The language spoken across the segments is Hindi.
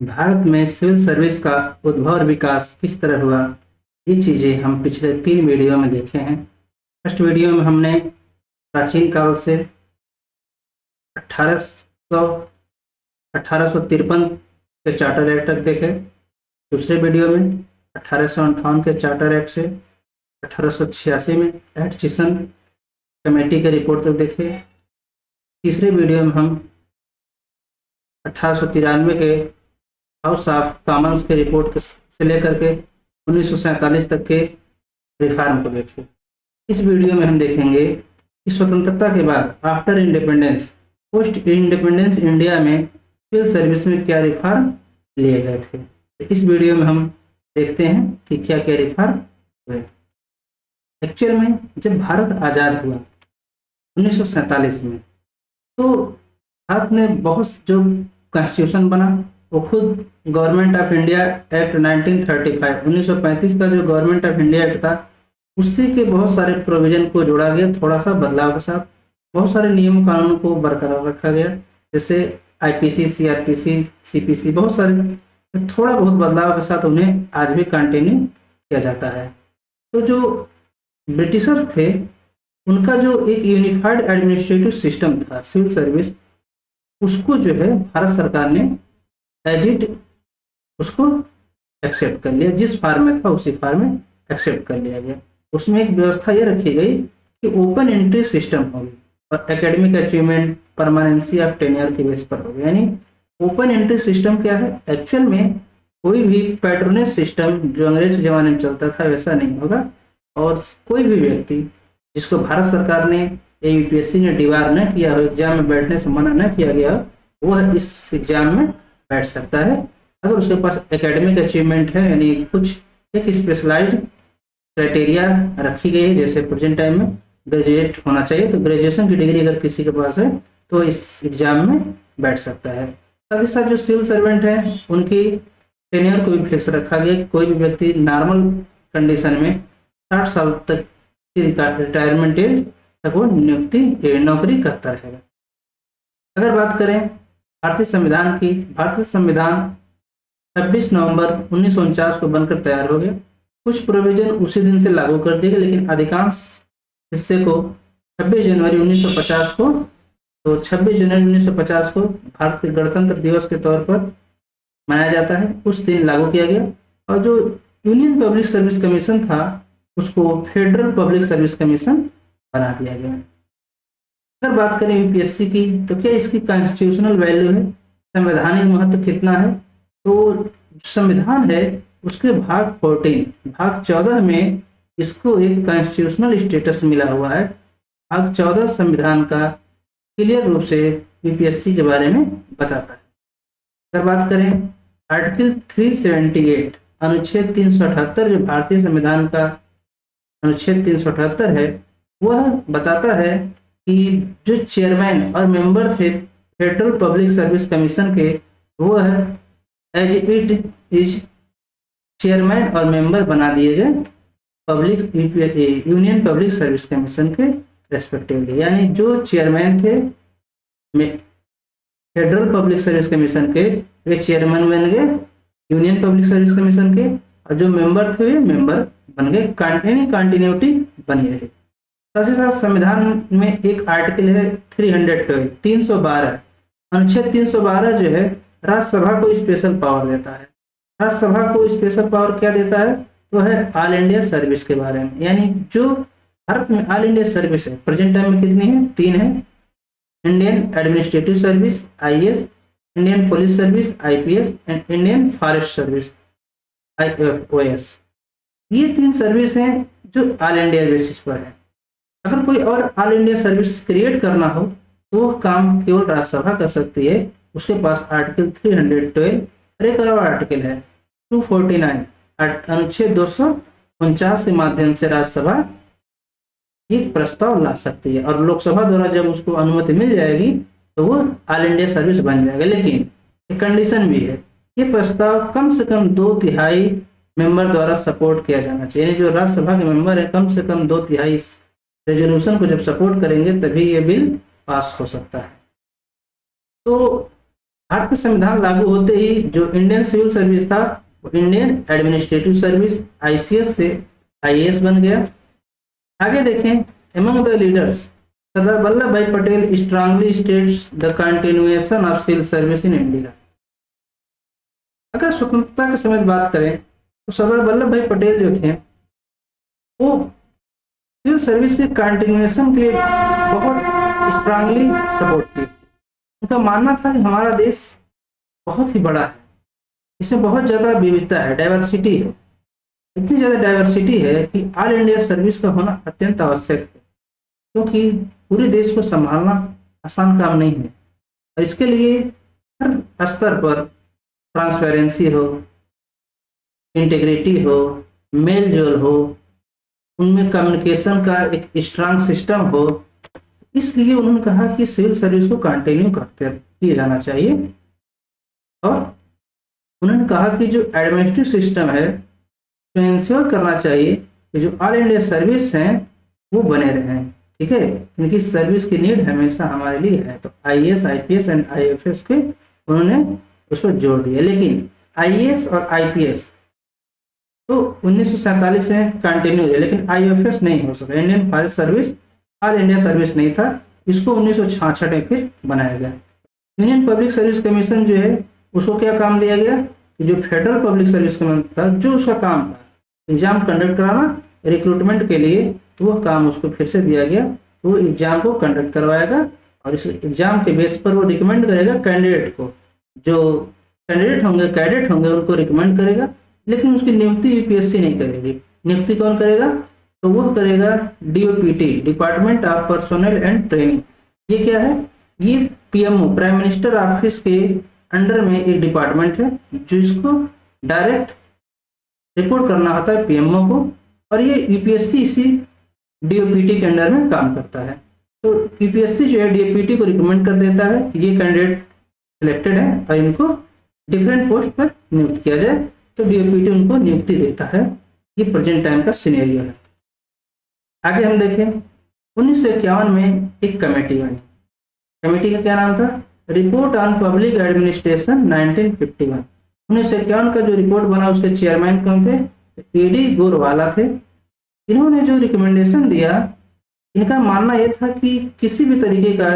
भारत में सिविल सर्विस का उद्भव और विकास किस तरह हुआ, ये चीज़ें हम पिछले 3 वीडियो में देखे हैं। फर्स्ट वीडियो में हमने प्राचीन काल से 1853 के चार्टर एक्ट तक देखे। दूसरे वीडियो में 1858 के चार्टर एक्ट से 1886 में एटचिसन कमेटी के रिपोर्ट तक देखे। तीसरे वीडियो में हम 1893 के हाउस ऑफ कॉमन्स के रिपोर्ट से लेकर के 1947 तक के रिफॉर्म को देखें। इस वीडियो में हम देखेंगे कि स्वतंत्रता के बाद after independence, post independence India में सिविल सर्विस में क्या रिफॉर्म लिए गए थे। तो इस वीडियो में हम देखते हैं कि क्या क्या रिफॉर्म हुए। एक्चुअल में जब भारत आज़ाद हुआ 1947 में, तो भारत में बहुत जो कॉन्स्टिट्यूशन बना वो खुद गवर्नमेंट ऑफ इंडिया एक्ट 1935 का जो गवर्नमेंट ऑफ इंडिया एक्ट था, उसी के बहुत सारे प्रोविजन को जोड़ा गया। थोड़ा सा बदलाव के साथ बहुत सारे नियम कानून को बरकरार रखा गया, जैसे आईपीसी, सीआरपीसी, सीपीसी, बहुत सारे थोड़ा बहुत बदलाव के साथ उन्हें आज भी कंटिन्यू किया जाता है। तो जो ब्रिटिशर्स थे, उनका जो एक यूनिफाइड एडमिनिस्ट्रेटिव सिस्टम था सिविल सर्विस, उसको जो है भारत सरकार ने एज इट उसको एक्सेप्ट कर लिया। जिस फॉर्म में था उसी फॉर्म में एक्सेप्ट कर लिया गया। उसमें एक व्यवस्था ये रखी गई कि ओपन एंट्री सिस्टम होगी और academic achievement permanency of tenure के बेस पर होगी। यानी ओपन एंट्री सिस्टम क्या है, एक्चुअल में कोई भी पैट्रोनेज सिस्टम जो अंग्रेज जमाने में चलता था वैसा नहीं होगा, और कोई भी व्यक्ति जिसको भारत सरकार ने या यूपीएससी ने डिबार न किया हो, एग्जाम में बैठने से मना न किया गया, वह इस एग्जाम में बैठ सकता है अगर उसके पास एकेडमिक अचीवमेंट है। यानी कुछ एक स्पेशलाइज्ड क्राइटेरिया रखी गई है, जैसे प्रेजेंट टाइम में ग्रेजुएट होना चाहिए, तो ग्रेजुएशन की डिग्री अगर किसी के पास है तो इस एग्जाम में बैठ सकता है। साथ ही साथ जो सिविल सर्वेंट है उनकी टेन्योर को भी फिक्स रखा गया कि कोई भी व्यक्ति नॉर्मल कंडीशन में 60 साल तक की रिटायरमेंट एज तक वो नौकरी करता रहेगा। अगर बात करें भारतीय संविधान की, भारतीय संविधान 26 नवंबर 1949 को बनकर तैयार हो गया। कुछ प्रोविजन उसी दिन से लागू कर दिए गए, लेकिन अधिकांश हिस्से को 26 जनवरी 1950 को, तो 26 जनवरी 1950 को भारत के गणतंत्र दिवस के तौर पर मनाया जाता है, उस दिन लागू किया गया। और जो यूनियन पब्लिक सर्विस कमीशन था उसको फेडरल पब्लिक सर्विस कमीशन बना दिया गया। अगर बात करें यूपीएससी की, तो क्या इसकी कॉन्स्टिट्यूशनल वैल्यू है, संवैधानिक महत्व कितना है, तो संविधान है उसके भाग 14 में इसको एक कॉन्स्टिट्यूशनल स्टेटस मिला हुआ है। भाग 14 संविधान का क्लियर रूप से यूपीएससी के बारे में बताता है। अगर बात करें आर्टिकल 378 अनुच्छेद 378, जो भारतीय संविधान का अनुच्छेद 378 है, वह बताता है कि जो चेयरमैन और मेंबर थे फेडरल पब्लिक सर्विस कमीशन के, वह एज इट इज चेयरमैन और मेंबर बना दिए गए यूनियन पब्लिक सर्विस कमीशन के रेस्पेक्टिवली। यानी जो चेयरमैन थे फेडरल पब्लिक सर्विस कमीशन के, वे चेयरमैन बन गए यूनियन पब्लिक सर्विस कमीशन के, और जो मेंबर थे वे मेंबर बन गए। कंटिन्यूटी बनी रही। साथ ही साथ संविधान में एक आर्टिकल है 312 अनुच्छेद 312 जो है राज्यसभा को स्पेशल पावर देता है। राज्यसभा को स्पेशल पावर क्या देता है, तो है ऑल इंडिया सर्विस के बारे में। यानी जो भारत में ऑल इंडिया सर्विस है प्रेजेंट टाइम में कितनी है, 3 है। Indian administrative service IAS, Indian police service IPS and Indian forest service IFOS. ये 3 सर्विस हैं जो ऑल इंडिया बेसिस पर है। अगर कोई और ऑल इंडिया सर्विस क्रिएट करना हो तो वह काम केवल राज्यसभा कर सकती है। उसके पास आर्टिकल 312 और एक और आर्टिकल है 249 अनुच्छेद 249 के माध्यम से राज्यसभा एक प्रस्ताव ला सकती है, और लोकसभा द्वारा जब उसको अनुमति मिल जाएगी तो वो ऑल इंडिया सर्विस बन जाएगा। लेकिन एक कंडीशन भी है, ये प्रस्ताव कम से कम 2/3 मेंबर द्वारा सपोर्ट किया जाना चाहिए। यानी जो राज्यसभा के मेंबर है कम से कम 2/3 रेजोल्यूशन को जब सपोर्ट करेंगे तभी ये बिल पास हो सकता है। तो भारतीय संविधान लागू होते ही जो इंडियन सिविल सर्विस था वो इंडियन एडमिनिस्ट्रेटिव सर्विस आईसीएस से आईएएस बन गया। आगे देखें, among the leaders Sardar Vallabh Bhai Patel strongly states the continuation of civil service in India. अगर स्वतंत्रता के समय बात करें तो सरदार वल्लभ भाई पटेल जो थे वो सिविल सर्विस के कंटिन्यूएशन के लिए बहुत स्ट्रांगली सपोर्ट किए। उनका मानना था कि हमारा देश बहुत ही बड़ा है, इसमें बहुत ज़्यादा विविधता है, डाइवर्सिटी है, इतनी ज़्यादा डाइवर्सिटी है कि ऑल इंडिया सर्विस का होना अत्यंत आवश्यक है, क्योंकि पूरे देश को संभालना आसान काम नहीं है। और इसके लिए हर स्तर पर ट्रांसपेरेंसी हो, इंटीग्रिटी हो, मेल जोल हो, उनमें कम्युनिकेशन का एक स्ट्रांग सिस्टम हो। इसलिए उन्होंने कहा कि सिविल सर्विस को कंटिन्यू करते किया जाना चाहिए। और उन्होंने कहा कि जो एडमिनिस्ट्रेटिव सिस्टम है तो इंश्योर करना चाहिए कि जो ऑल इंडिया सर्विस हैं वो बने रहें। ठीक है, इनकी सर्विस की नीड हमेशा हमारे लिए है। तो आईएएस, आईपीएस एंड आईएफएस के उन्होंने उस पर जोर दिया। लेकिन आईएएस और आईपीएस तो 1947 से कंटिन्यू है, लेकिन आईएफएस नहीं हो सका। Indian forest service all India service नहीं था, इसको 1966 में फिर बनाया गया। यूनियन पब्लिक सर्विस कमीशन जो है उसको क्या काम दिया गया कि जो फेडरल पब्लिक सर्विस कमीशन था, जो उसका काम था एग्जाम कंडक्ट कराना रिक्रूटमेंट के लिए, तो वह काम उसको फिर से दिया गया। तो वो एग्जाम को कंडक्ट करवाएगा और इस एग्जाम के बेस पर वो रिकमेंड करेगा कैंडिडेट को। जो कैंडिडेट होंगे, कैडेट होंगे, उनको रिकमेंड करेगा, लेकिन उसकी नियुक्ति यूपीएससी नहीं करेगी। नियुक्ति कौन करेगा? तो वह करेगा DOPT, department of personnel and training. ये क्या है? ये पीएमओ, प्राइम मिनिस्टर ऑफिस के अंडर में एक डिपार्टमेंट है जो इसको डायरेक्ट रिपोर्ट करना होता है पीएमओ को, और ये यूपीएससी इसी डीओपीटी के अंडर में काम करता है। तो यूपीएससी जो है डीओपीटी को रिकमेंड कर देता है कि ये कैंडिडेट सिलेक्टेड है और इनको डिफरेंट पोस्ट पर नियुक्त किया जाए, तो डीओपीटी उनको नियुक्ति देता है। ये प्रेजेंट टाइम का सिनेरियो है। आगे हम देखें, 1951 में एक कमेटी बनी। कमेटी का क्या नाम था? Report on public administration 1951। 1951 का जो रिपोर्ट बना उसके चेयरमैन कौन थे? एडी गोरवाला थे। इन्होंने जो रिकमेंडेशन दिया, इनका मानना यह था कि किसी भी तरीके का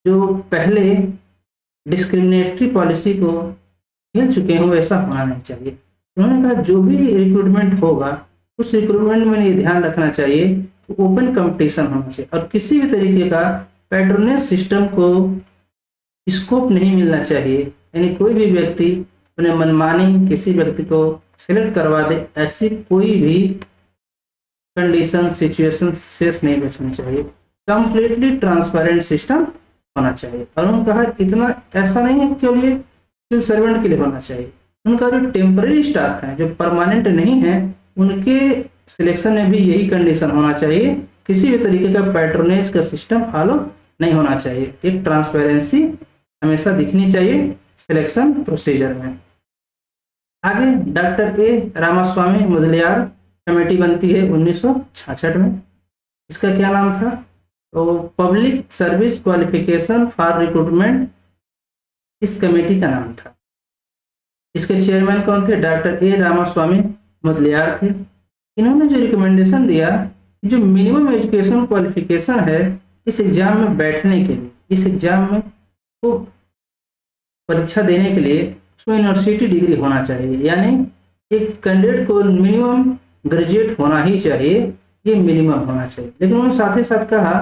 जो पहले डिस्क्रिमिनेटरी पॉलिसी को खेल चुके हैं वो ऐसा होना नहीं चाहिए। उन्होंने कहा जो भी रिक्रूटमेंट होगा उस रिक्रूटमेंट में ये ध्यान रखना चाहिए कि ओपन कंपटीशन होना चाहिए और किसी भी तरीके का पैट्रोनेज सिस्टम को स्कोप नहीं मिलना चाहिए। यानी कोई भी व्यक्ति अपने मनमानी किसी व्यक्ति को सिलेक्ट करवा दे, ऐसी कोई भी कंडीशन सिचुएशन से नहीं बचना चाहिए। कंप्लीटली ट्रांसपेरेंट सिस्टम होना चाहिए। और उन्होंने कहा इतना ऐसा नहीं है कि लिए सिविल सर्वेंट के लिए होना चाहिए। उनका जो टेम्पररी स्टाफ है, जो परमानेंट नहीं है, उनके सिलेक्शन में भी यही कंडीशन होना चाहिए। किसी भी तरीके का पैट्रोनेज का सिस्टम फॉलो नहीं होना चाहिए। एक ट्रांसपेरेंसी हमेशा दिखनी चाहिए सिलेक्शन प्रोसीजर में। आगे doctor A Ramaswami Mudaliar committee बनती है 1966 में। इसका क्या नाम था? तो public service qualification for recruitment इस कमेटी का नाम था। इसके चेयरमैन कौन थे? डॉक्टर ए रामास्वामी मुदलियार थे। इन्होंने जो रिकमेंडेशन दिया, जो मिनिमम एजुकेशन क्वालिफिकेशन है इस एग्जाम में बैठने के लिए, इस एग्जाम में को परीक्षा देने के लिए उसमें यूनिवर्सिटी डिग्री होना चाहिए। यानी एक कैंडिडेट को मिनिमम ग्रेजुएट होना ही चाहिए, ये मिनिमम होना चाहिए। लेकिन उन्होंने साथ ही साथ कहा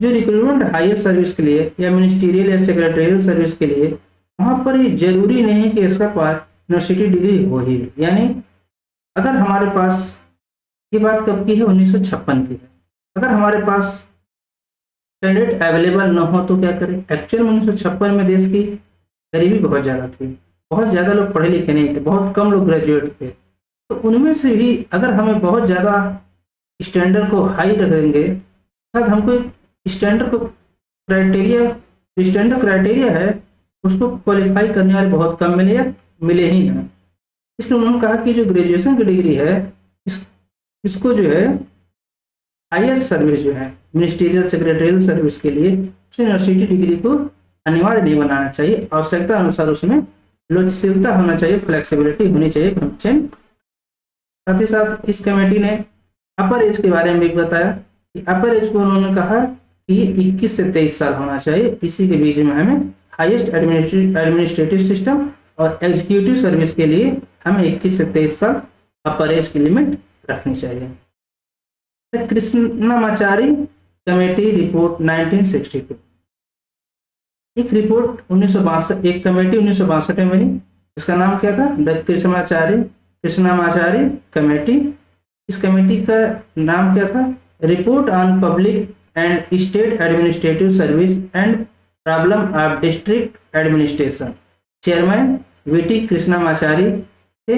जो रिक्रूटमेंट हायर सर्विस के लिए या मिनिस्टीरियल या सेक्रेटरियल सर्विस के लिए, वहाँ पर ये जरूरी नहीं कि इसका पास यूनिवर्सिटी डिग्री हो ही। यानी अगर हमारे पास, ये बात कब की है? 1956 की है। अगर हमारे पास कैंडिडेट अवेलेबल न हो तो क्या करें? एक्चुअल में 1956 में देश की गरीबी बहुत ज़्यादा थी, बहुत ज़्यादा लोग पढ़े लिखे नहीं थे, बहुत कम लोग ग्रेजुएट थे। तो उनमें से भी अगर हमें बहुत ज़्यादा स्टैंडर्ड को हाई रखेंगे, शायद हमको एक स्टैंडर्ड को स्टैंडर्ड क्राइटेरिया है उसको क्वालिफाई करने वाले बहुत कम मिले या मिले ही ना। इसलिए उन्होंने कहा कि जो ग्रेजुएशन की डिग्री है इसको जो है हायर सर्विस जो है मिनिस्टीरियल सेक्रेटरियल सर्विस के लिए यूनिवर्सिटी डिग्री को अनिवार्य नहीं बनाना चाहिए, आवश्यकता अनुसार उसमें लचीलता होना चाहिए, फ्लेक्सिबिलिटी होनी चाहिए चेन। साथ ही साथ इस कमेटी ने अपर एज के बारे में भी बताया कि अपर एज को उन्होंने कहा कि ये 21 से 23 साल होना चाहिए। इसी के बीच में हमें हाईएस्ट एडमिनिस्ट्रेटिव सिस्टम और एग्जीक्यूटिव सर्विस के लिए हमें 21 से 23 साल अपर एज की लिमिट रखनी चाहिए। कृष्णमाचारी कमेटी रिपोर्ट 1962, एक रिपोर्ट 1962, एक कमेटी 1962 में बनी। इसका नाम क्या था? The Krishnamachari committee. इस कमेटी का नाम क्या था? Report on public and state administrative service and problem of district administration. Chairman VT Krishnamachari थे।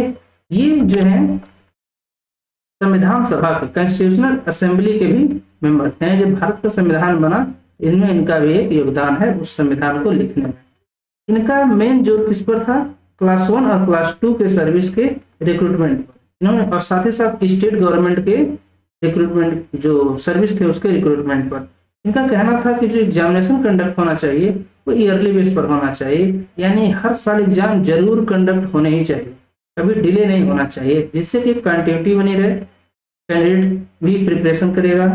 ये जो है संविधान सभा के, कॉन्स्टिट्यूशनल असेंबली के भी मेंबर थे। जब भारत का संविधान बना, इनमें इनका भी एक योगदान है उस संविधान को लिखने में। इनका मेन जोर किस पर था? क्लास 1 और क्लास 2 के सर्विस के रिक्रूटमेंट पर इन्होंने, और साथ ही साथ स्टेट गवर्नमेंट के रिक्रूटमेंट जो सर्विस थे उसके रिक्रूटमेंट पर। इनका कहना था कि जो एग्जामिनेशन कंडक्ट होना चाहिए वो ईयरली बेस पर होना चाहिए, यानी हर साल एग्जाम जरूर कंडक्ट होने ही चाहिए, कभी डिले नहीं होना चाहिए, जिससे कि कंटिन्यूटी बनी रहे, कैंडिडेट भी प्रिपरेशन करेगा,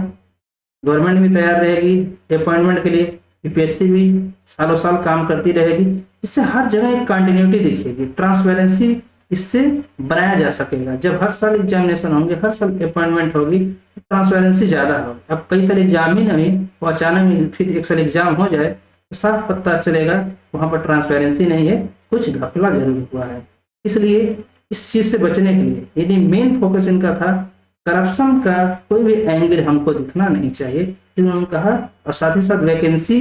गवर्नमेंट भी तैयार रहेगी अपॉइंटमेंट के लिए, यूपीएससी भी सालों साल काम करती रहेगी। इससे हर जगह एक कंटिन्यूटी दिखेगी, ट्रांसपेरेंसी इससे बनाया जा सकेगा। जब हर साल एग्जामिनेशन होंगे, हर साल अपॉइंटमेंट होगी, तो ट्रांसपेरेंसी ज़्यादा होगी। अब कई साल एग्जाम ही नहीं, वो अचानक फिर एक साल एग्जाम हो जाए तो साफ पता चलेगा वहाँ पर ट्रांसपेरेंसी नहीं है, कुछ घपला जरूर हुआ है। इसलिए इस चीज़ से बचने के लिए यदि मेन फोकस इनका था करप्शन का कोई भी एंगल हमको दिखना नहीं चाहिए, फिर उन्होंने कहा। और साथ ही साथ वैकेंसी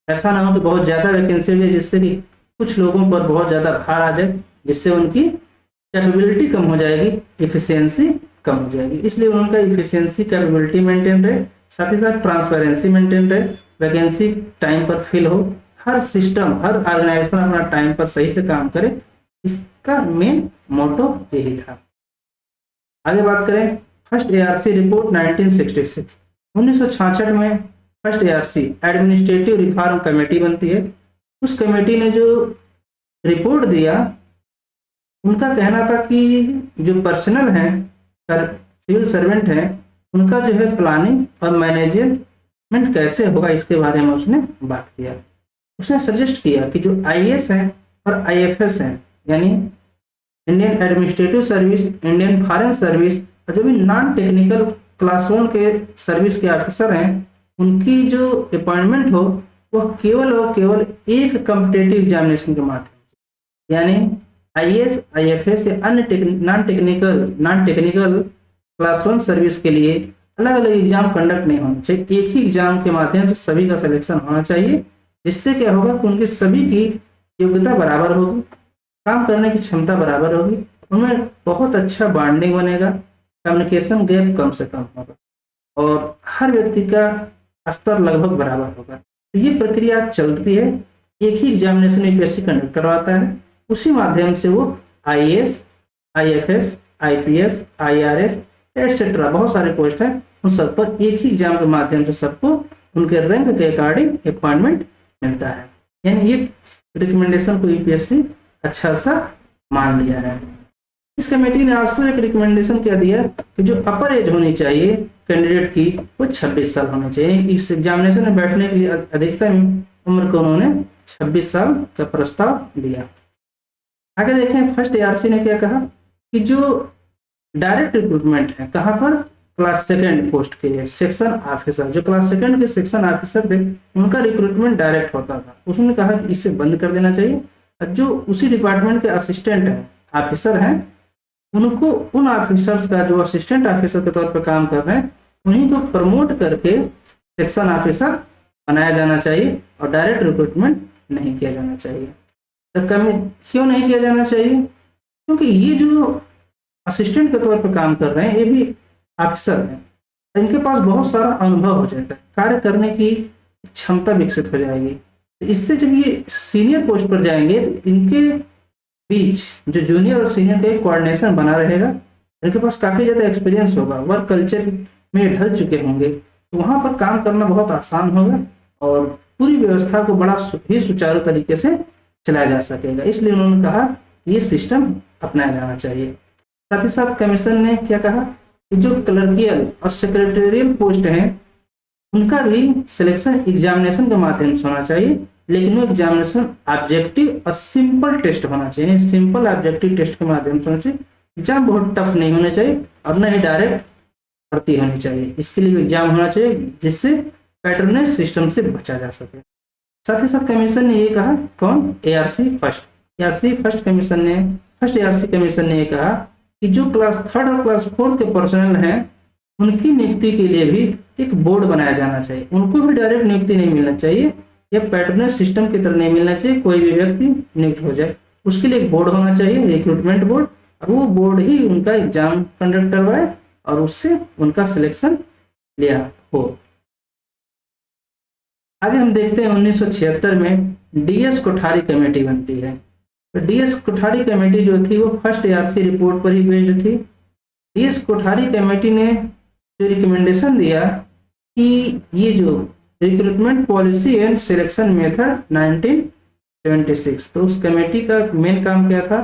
ऐसा ना हो कि बहुत ज़्यादा वैकेंसी हो जाए जिससे कि कुछ लोगों पर बहुत ज़्यादा भार आ जाए, जिससे उनकी कैपेबिलिटी कम हो जाएगी, एफिशिएंसी कम हो जाएगी। इसलिए उनका एफिशिएंसी कैपेबिलिटी मेंटेन रहे, साथ ही साथ ट्रांसपेरेंसी मेंटेन रहे, वैकेंसी टाइम पर फिल हो, हर सिस्टम हर ऑर्गेनाइजेशन अपना टाइम पर सही से काम करे। इसका मेन मोटो यही था। आगे बात करें फर्स्ट एआरसी रिपोर्ट 1966। 1966 में first ARC administrative reform committee बनती है। उस कमेटी ने जो रिपोर्ट दिया, उनका कहना था कि जो पर्सनल हैं, सिविल सर्वेंट हैं, उनका जो है प्लानिंग और मैनेजमेंट कैसे होगा इसके बारे में उसने बात किया। उसने सजेस्ट किया कि जो आईएएस हैं और आईएफएस हैं, यानी Indian administrative service, Indian foreign service, और जो भी नॉन टेक्निकल क्लास 1 के सर्विस के ऑफिसर हैं, उनकी जो अपॉइंटमेंट हो वह केवल और केवल एक कॉम्पिटिटिव एग्जामिनेशन के माध्यम से, यानी आईएएस, आईएफएस या अन्य नॉन टेक्निकल क्लास 1 सर्विस के लिए अलग अलग एग्जाम कंडक्ट नहीं होना चाहिए। एक ही एग्जाम के माध्यम से सभी का सिलेक्शन होना चाहिए, जिससे क्या होगा कि उनकी सभी की योग्यता बराबर होगी, काम करने की क्षमता बराबर होगी, उनमें बहुत अच्छा बॉन्डिंग बनेगा, कम्युनिकेशन गैप कम से कम होगा और हर व्यक्ति का स्तर लगभग बराबर होगा। तो ये प्रक्रिया चलती है, एक ही एग्जामिनेशन यूपीएससी कंडक्ट करवाता है, उसी माध्यम से वो IAS, IFS, IPS, IRS etcetera बहुत सारे पोस्ट हैं, उन सब पर एक ही एग्जाम के माध्यम से सबको उनके रैंक के अकॉर्डिंग अपॉइंटमेंट मिलता है। यानी ये रिकमेंडेशन को यूपीएससी अच्छा सा मान लिया है। इस कमेटी ने आज तो एक रिकमेंडेशन क्या दिया कि जो अपर एज होनी चाहिए कैंडिडेट की वो 26 साल होनी चाहिए। इस एग्जामिनेशन में बैठने के लिए अधिकतम उम्र को उन्होंने 26 साल का प्रस्ताव दिया। आगे देखें फर्स्ट एआरसी ने क्या कहा कि जो डायरेक्ट रिक्रूटमेंट है, कहाँ पर? क्लास 2 पोस्ट के लिए सेक्शन ऑफिसर, जो क्लास 2 के सेक्शन ऑफिसर थे उनका रिक्रूटमेंट डायरेक्ट होता था। उसने कहा कि इसे बंद कर देना चाहिए। जो उसी डिपार्टमेंट के असिस्टेंट हैं, ऑफिसर हैं, उनको उन ऑफिसर्स का जो असिस्टेंट ऑफिसर के तौर पर काम कर रहे हैं उन्हीं को प्रमोट करके सेक्शन ऑफिसर बनाया जाना चाहिए और डायरेक्ट रिक्रूटमेंट नहीं किया जाना चाहिए। तो क्यों नहीं किया जाना चाहिए? क्योंकि ये जो असिस्टेंट के तौर पर काम कर रहे हैं ये भी ऑफिसर हैं, इनके पास बहुत सारा अनुभव हो जाएगा, कार्य करने की क्षमता विकसित हो जाएगी। इससे जब ये सीनियर पोस्ट पर जाएंगे तो इनके बीच जो जूनियर और सीनियर का एक कोऑर्डिनेशन बना रहेगा, इनके पास काफ़ी ज़्यादा एक्सपीरियंस होगा, वर्क कल्चर में ढल चुके होंगे, तो वहाँ पर काम करना बहुत आसान होगा और पूरी व्यवस्था को बड़ा ही सुचारू तरीके से चलाया जा सकेगा। इसलिए उन्होंने कहा ये सिस्टम अपनाया जाना चाहिए। साथ ही साथ कमीशन ने क्या कहा कि जो क्लर्कियल और सेक्रेटरियल पोस्ट हैं उनका भी सिलेक्शन एग्जामिनेशन के माध्यम से होना चाहिए, लेकिन वो एग्जामिनेशन ऑब्जेक्टिव और सिंपल टेस्ट होना चाहिए। सिंपल ऑब्जेक्टिव टेस्ट के माध्यम से होना चाहिए, एग्जाम बहुत टफ नहीं होने चाहिए और न ही डायरेक्ट भर्ती होनी चाहिए। इसके लिए एग्जाम होना चाहिए जिससे पैटर्नेज सिस्टम से बचा जा सके। साथ ही साथ कमीशन ने ये कहा, कौन, एआरसी फर्स्ट कमीशन ने, फर्स्ट एआरसी कमीशन ने ये कहा कि जो क्लास 3rd और क्लास 4th के पर्सनल हैं उनकी नियुक्ति के लिए भी एक बोर्ड बनाया जाना चाहिए। उनको भी डायरेक्ट नियुक्ति नहीं मिलना चाहिए, यह पैटर्नेज सिस्टम की तरह नहीं मिलना चाहिए, कोई भी व्यक्ति नियुक्त हो जाए। उसके लिए एक बोर्ड होना चाहिए, रिक्रूटमेंट बोर्ड, और वो बोर्ड ही उनका एग्जाम कंडक्ट करवाए और उससे उनका सिलेक्शन लिया हो। आगे हम देखते हैं 1976 में डीएस कोठारी कमेटी बनती है। तो डीएस कोठारी कमेटी जो थी वो फर्स्ट एआरसी रिपोर्ट पर ही बेस्ड थी। डीएस कोठारी कमेटी ने जो रिकमेंडेशन दिया कि ये जो recruitment policy and selection method 1976, तो उस कमेटी का मेन काम क्या था,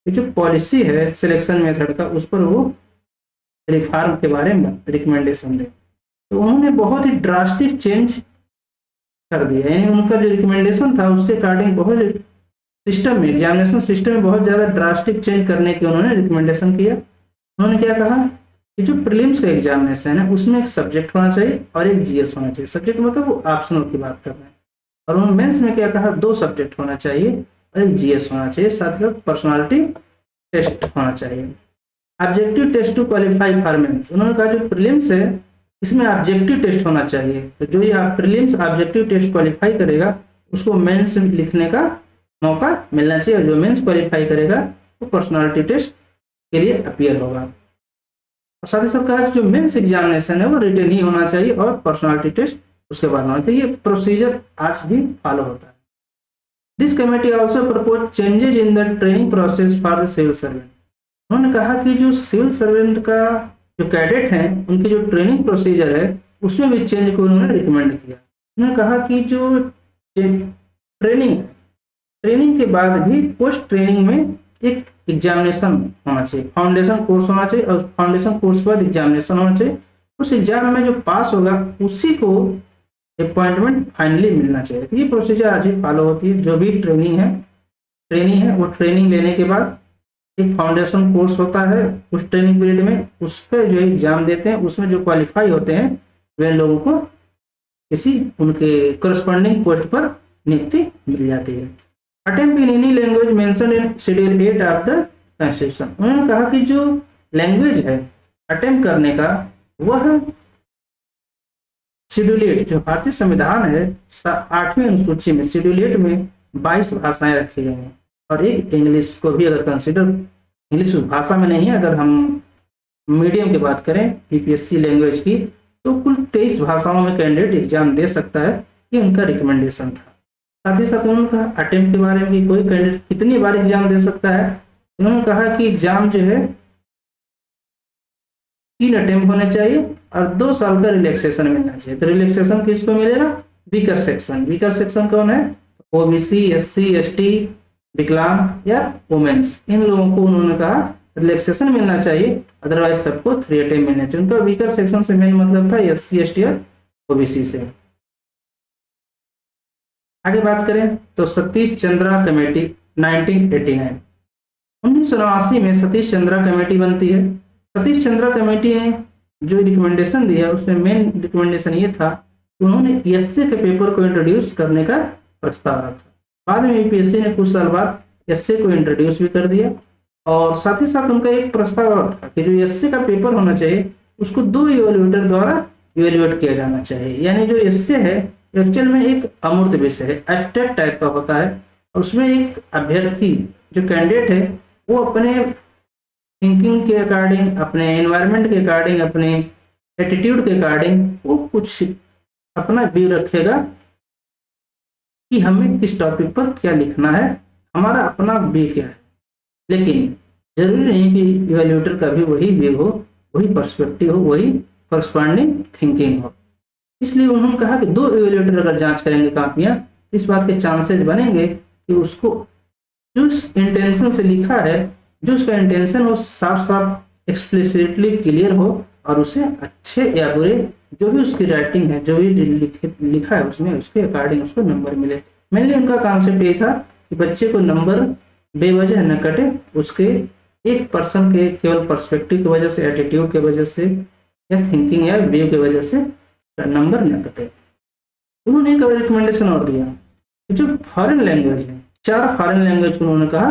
ये जो पॉलिसी है सिलेक्शन मेथड का उस पर वो रिफॉर्म के बारे में रिकमेंडेशन दे। तो उन्होंने बहुत ही ड्रास्टिक चेंज कर दिया, यानी उनका जो रिकमेंडेशन था उसके अकॉर्डिंग बहुत सिस्टम में, एग्जामिनेशन सिस्टम में बहुत ज़्यादा ड्रास्टिक चेंज करने की उन्होंने रिकमेंडेशन किया। उन्होंने क्या कहा कि जो प्रीलिम्स का एग्जामिनेशन है उसमें एक सब्जेक्ट होना चाहिए और एक जीएस होना चाहिए। सब्जेक्ट मतलब वो ऑप्शनल की बात कर रहे हैं। और उन्होंने मेंस में क्या कहा, 2 सब्जेक्ट होना चाहिए और एक जीएस होना चाहिए, साथ ही साथ पर्सनालिटी टेस्ट होना चाहिए। Objective test to qualify for mains, उन्होंने कहा जो प्रीलिम्स है इसमें ऑब्जेक्टिव टेस्ट होना चाहिए, तो जो ये प्रीलिम्स ऑब्जेक्टिव टेस्ट क्वालिफाई करेगा उसको मेंस लिखने का मौका मिलना चाहिए, और जो मेंस क्वालिफाई करेगा वो पर्सनालिटी टेस्ट के लिए अपीयर होगा। और साथ ही साथ कहा जो मेंस एग्जामिनेशन है वो रिटन ही होना चाहिए और पर्सनालिटी टेस्ट उसके बाद होना चाहिए। ये प्रोसीजर आज भी फॉलो होता है। This committee also propose changes in the training process for the civil servant. उन्होंने कहा कि जो सिविल सर्वेंट का जो कैडेट हैं उनकी जो ट्रेनिंग प्रोसीजर है उसमें भी चेंज को उन्होंने रिकमेंड किया। उन्होंने कहा कि जो ट्रेनिंग के बाद भी पोस्ट ट्रेनिंग में एक एग्जामिनेशन होना चाहिए, फाउंडेशन कोर्स होना चाहिए, और फाउंडेशन कोर्स के बाद एग्जामिनेशन होना चाहिए। उस एग्जाम में जो पास होगा उसी को अपॉइंटमेंट फाइनली मिलना चाहिए। तो ये प्रोसीजर आज भी फॉलो होती है। जो भी ट्रेनिंग है वो ट्रेनिंग लेने के बाद एक फाउंडेशन कोर्स होता है, उस ट्रेनिंग पीरियड में उसका जो एग्जाम देते हैं उसमें जो क्वालिफाई होते हैं वे लोगों को किसी उनके करस्पॉन्डिंग पोस्ट पर नियुक्ति मिल जाती है। Attempt in any language mentioned in schedule 8 of the constitution. उन्होंने कहा कि जो लैंग्वेज है अटेम्प्ट करने का वह शेड्यूल 8 जो भारतीय संविधान है 8वीं अनुसूची में शेड्यूल 8 में 22 भाषाएं रखी गई हैं, और एक इंग्लिश को भी अगर कंसिडर, इंग्लिश उस भाषा में नहीं है, अगर हम मीडियम की बात करें यूपीएससी लैंग्वेज की तो कुल 23 भाषाओं में कैंडिडेट एग्जाम दे सकता है। ये उनका रिकमेंडेशन था। साथ ही साथ उन्होंने कहा अटेम्प्ट के बारे में कि कोई कैंडिडेट कितनी बार एग्जाम दे सकता है। उन्होंने कहा कि एग्जाम जो है 3 अटेम्प्ट होने चाहिए और 2 साल का रिलैक्सेशन मिलना चाहिए। तो रिलैक्सेशन किसको मिलेगा, वीकर सेक्शन कौन है, ओबीसी, एससी, एसटी, विकलांग या वुमेन्स, इन लोगों को उन्होंने कहा रिलैक्सेशन मिलना चाहिए, अदरवाइज सबको 3 अटेम्प्ट मिलने चाहिए। उनका वीकर सेक्शन से मेन मतलब था एससी, एसटी और ओबीसी से। आगे बात करें तो सतीश चंद्रा कमेटी 1989, 1989 में सतीश चंद्रा कमेटी बनती है। सतीश चंद्रा कमेटी ने जो रिकमेंडेशन दिया उसमें मेन रिकमेंडेशन ये था कि उन्होंने एसए के पेपर को इंट्रोड्यूस करने का प्रस्ताव रखा। बाद में यूपीएससी ने कुछ साल बाद एसए को इंट्रोड्यूस भी कर दिया, और साथ ही साथ उनका एक प्रस्ताव और था कि जो एसए का पेपर होना चाहिए उसको 2 इवेल्युएटर द्वारा इवेल्युएट किया जाना चाहिए। यानी जो एसए है एक्चुअल में एक अमूर्त विषय है, एब्स्ट्रैक्ट टाइप का होता है, और उसमें एक अभ्यर्थी जो कैंडिडेट है वो अपने थिंकिंग के अकॉर्डिंग, अपने एनवायरनमेंट के अकॉर्डिंग, अपने एटीट्यूड के अकॉर्डिंग वो कुछ अपना व्यू रखेगा कि हमें किस टॉपिक पर क्या लिखना है, हमारा अपना व्यू क्या है। लेकिन जरूरी नहीं कि इवैल्यूएटर का भी वही व्यू हो, वही पर्सपेक्टिव हो, वही करस्पॉन्डिंग थिंकिंग हो। इसलिए उन्होंने कहा कि 2 इवेल्युएटर अगर जांच करेंगे कापियां, इस बात के चांसेस बनेंगे कि उसको जो इंटेंशन से लिखा है, जो उसका इंटेंशन हो साफ साफ एक्सप्लिसिटली क्लियर हो, और उसे अच्छे या बुरे जो भी उसकी राइटिंग है, जो भी लिखा है उसमें, उसके अकॉर्डिंग उसको नंबर मिले। मेनली उनका कॉन्सेप्ट ये था कि बच्चे को नंबर बेवजह न कटे, उसके एक पर्सन के केवल पर्सपेक्टिव की वजह से, एटीट्यूड की वजह से, या थिंकिंग या व्यू की वजह से नंबर न कटे। उन्होंने एक रिकमेंडेशन और दिया कि जो फॉरेन लैंग्वेज है, 4 फॉरेन लैंग्वेज को उन्होंने कहा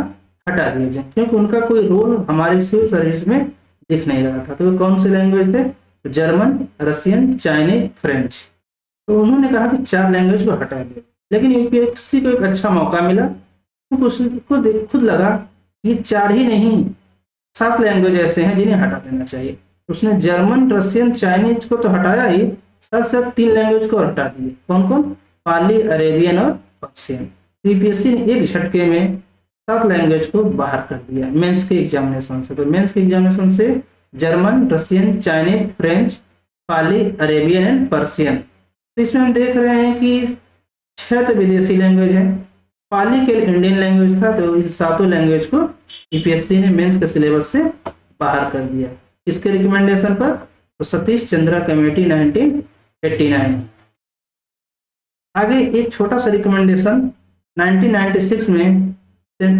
हटा दिया जाए, क्योंकि उनका कोई रोल हमारे सिविल सर्विस में दिख नहीं रहा था। तो वो कौन से लैंग्वेज थे? German, Russian, Chinese, French. तो उन्होंने कहा कि 4 लैंग्वेज को हटा दिया। लेकिन यूपीएससी को एक अच्छा मौका मिला, क्योंकि उसको खुद लगा ये 4 ही नहीं, 7 लैंग्वेज ऐसे हैं जिन्हें हटा देना चाहिए। उसने जर्मन, रशियन, चाइनीज को तो हटाया ही, साथ साथ 3 लैंग्वेज को हटा दिए। कौन कौन? पाली, अरेबियन और पर्शियन। यूपीएससी ने एक झटके में 7 लैंग्वेज को बाहर कर दिया मेंस के एग्जामिनेशन से। तो मेंस के एग्जामिनेशन से German, Russian, Chinese, French, Pali, Arabian and Persian. तो इसमें हम देख रहे हैं कि 6 तो विदेशी लैंग्वेज है, पाली के इंडियन लैंग्वेज था। तो इस 7 लैंग्वेज को यूपीएससी ने मेंस के सिलेबस से बाहर कर दिया। इसके रिकमेंडेशन पर? तो सतीश चंद्रा कमेटी 1989। आगे एक छोटा सा रिकमेंडेशन 1996 में